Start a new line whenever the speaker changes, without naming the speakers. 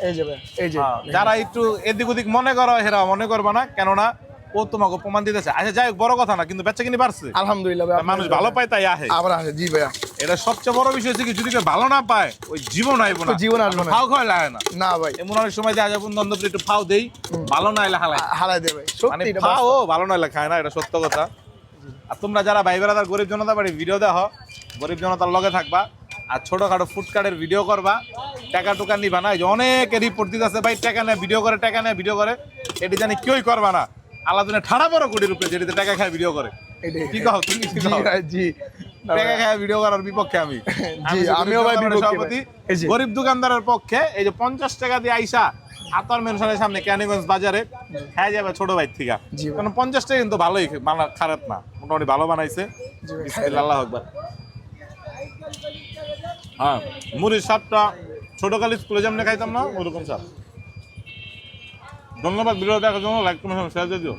এই যে ভাই, এই যে
যারা একটু এদিক ওদিক মনে করো হেরা মনে করবা না, কেননা ও তোমাকে প্রমাণ দিতেছে। আচ্ছা যাই হোক, বড় কথা না, কিন্তু বেচা কিনি বাড়ছে,
আলহামদুলিল্লাহ ভাই,
মানুষ ভালো পায় তাই আহে।
আবার আসে। জি ভাইয়া,
এটা সবচেয়ে বড় বিষয় হচ্ছে কি, যদি কেউ ভালো না পায় ওই জীবন আইব না,
জীবন আসবে না।
ফাও খাওয়া লাগে না।
না ভাই,
এমন অনেক সময় দেখা যায় বন্ধু বান্ধব একটু ফাও দেই, ভালো না এলে হালাই,
হারাই দেবে
মানে
সত্যি, এটা
ফাও ভালো না এলে খায় না, এটা সত্য কথা। আর তোমরা যারা ভাই বেড়াদার গরিব জনতা বাড়ি ভিডিও দেখো, গরিব জনতার লগে থাকবা, আর ছোটখাটো ফুডকার্টের ভিডিও করবা, টাকা টুকা নিবা না। এই যে অনেকে রিপোর্ট দিতেছে ভাই টাকা নেয় ভিডিও করে, টাকা নেয় ভিডিও করে, এটি জানি কেউই করবা না। আল্লাহ দিনে ঠাড়া বড় কোটির উপরে যেটিতে টাকা খায় ভিডিও করে।
এটাই।
কি কও তুমি? কি
জি
কও?
ভাই, জি
টাকা খায় ভিডিও করার বিপক্ষে আমি।
জি, আমিও ভাই বিপক্ষে ভাই। এই যে
গরিব দোকানদারের পক্ষে। এই যে 50 টাকা দিয়ে আইসা আতর মেনশনের সামনে ক্যানিগঞ্জ বাজারে হ্যাঁ যাবে ছোট ভাই থেকে,
জি ভাই।
কারণ 50 টাকা কিন্তু ভালোই, খারাপ না, মোটামুটি ভালো বানাইছে।
জি ভাই,
বিসমিল্লাহ, আল্লাহু আকবার। হ্যাঁ, মুড়ির স্বাদটা ছোটকালে স্কুলে যেমন খাইতাম না ওরকম স্বাদ। ধন্যবাদ ভিডিও দেখার জন্য, লাইক কমেন্ট শেয়ার দিয়ে দিও।